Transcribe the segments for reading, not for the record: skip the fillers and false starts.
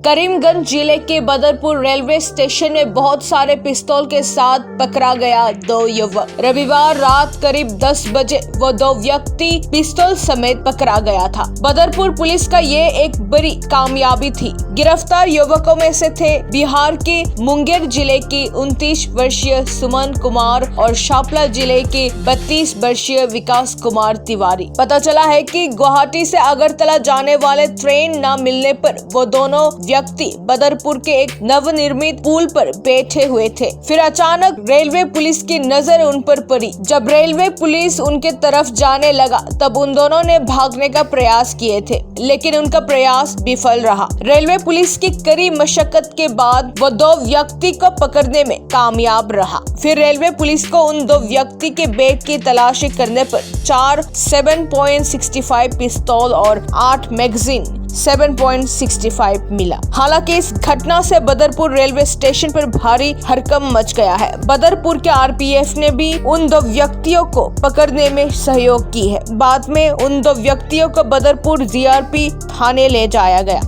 करीमगंज जिले के Badarpur railway station में बहुत सारे पिस्तौल के साथ पकड़ा गया 2 युवक। रविवार रात करीब 10 बजे वो 2 व्यक्ति पिस्तौल समेत पकड़ा गया था। बदरपुर पुलिस का ये एक बड़ी कामयाबी थी। गिरफ्तार युवकों में से थे बिहार के मुंगेर जिले के 29 वर्षीय सुमन कुमार और शापला जिले के 32 वर्षीय विकास कुमार तिवारी। पता चला है कि गुवाहाटी से अगरतला जाने वाले ट्रेन न मिलने पर वो दोनों व्यक्ति बदरपुर के एक नवनिर्मित पुल पर बैठे हुए थे। फिर अचानक रेलवे पुलिस की नजर उन पर पड़ी। जब रेलवे पुलिस उनके तरफ जाने लगा तब उन दोनों ने भागने का प्रयास किए थे, लेकिन उनका प्रयास विफल रहा। रेलवे पुलिस की कड़ी मशक्कत के बाद वो 2 व्यक्ति को पकड़ने में कामयाब रहा। फिर रेलवे पुलिस को उन 2 व्यक्ति के बैग की तलाशी करने पर 4 7.65 पिस्तौल और 8 मैगजीन 7.65 मिला। हालांकि इस घटना से बदरपुर रेलवे स्टेशन पर भारी हड़कंप मच गया है। बदरपुर के आरपीएफ ने भी उन 2 व्यक्तियों को पकड़ने में सहयोग की है। बाद में उन 2 व्यक्तियों को बदरपुर जीआरपी थाने ले जाया गया।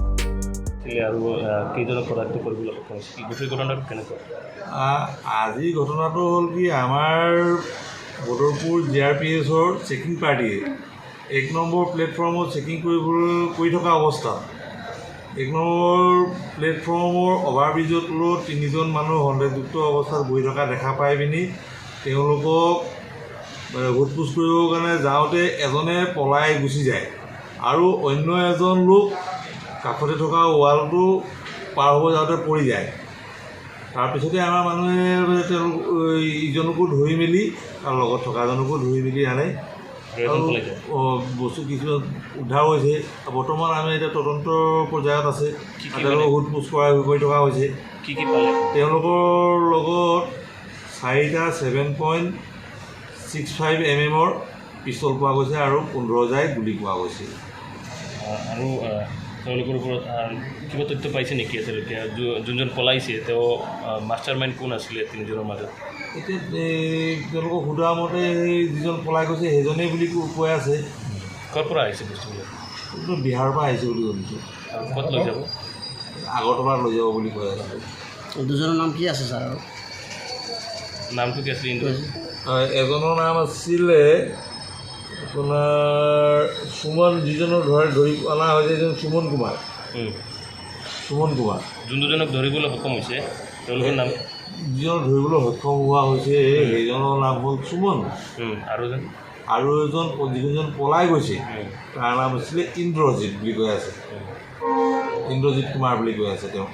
আজি ঘটনাটো হল কি আমাৰ বদৰপুৰ জিআৰপিএছৰ চেকিং পাৰ্টিয়ে 1 নম্বৰ প্লেটফৰ্মত চেকিং কৰি থকা অৱস্থাত 1 নম্বৰ প্লেটফৰ্মৰ অভাৰব্ৰিজৰ তলত 3জন মানুহ সন্দেহযুক্ত অৱস্থাত বহি থকা দেখা পাই পিনি তেওঁলোকক সোধপোছ কৰিবৰ কাৰণে যাওঁতে এজনে পলাই গুচি যায় আৰু অন্য এজন লোক কাষতে থকা ৱালটো পাৰ হ'ব যাওঁতে পৰি যায়। তাৰপিছতে আমাৰ মানুহে ইজনকো ধৰি মেলি আৰু লগত থকাজনকো ধৰি মেলি আনে আৰু বস্তু কিছু উদ্ধাৰ হৈছে। বৰ্তমান আমি এতিয়া তদন্তৰ পৰ্যায়ত আছে, সোধপোছ কৰি থকা হৈছে। তেওঁলোকৰ লগত 4টা 7.65 mm পিস্তল পোৱা গৈছে আৰু 15 জাই গুলি পোৱা গৈছে। আৰু তেওঁলোকৰ ওপৰত কিবা তথ্য পাইছে নেকি এতিয়ালৈকে? যোনজন পলাইছে তেওঁ মাষ্টাৰ মাইণ্ড কোন আছিলে 3জনৰ মাজত? এতিয়া তেওঁলোকক সোধা মতে যিজন পলাই গৈছে সেইজনেই বুলি কৈ আছে। ক'ৰ পৰা আহিছে বস্তুবিলাক? বিহাৰৰ পৰা আহিছে বুলি শুনিছোঁ। আৰু ক'ত লৈ যাব? আগৰতলা লৈ যাব বুলি কৈ আছে। 2জনৰ নাম কি আছে ছাৰ? নামটো কি আছিলে? এজনৰ নাম আছিলে আপোনাৰ সুমন, যিজনৰ ধৰি অনা হৈছে এজন সুমন কুমাৰ। যোন দুজনক ধৰিবলৈ সক্ষম হৈছে তেওঁলোকৰ নাম? যিজনক ধৰিবলৈ সক্ষম হোৱা হৈছে সেইজনৰ নাম হ'ল সুমন। আৰু এজন যিজন পলাই গৈছে তাৰ নাম আছিলে ইন্দ্ৰজিৎ বুলি কৈ আছে। ইন্দ্ৰজিৎ কুমাৰ বুলি কৈ আছে তেওঁ।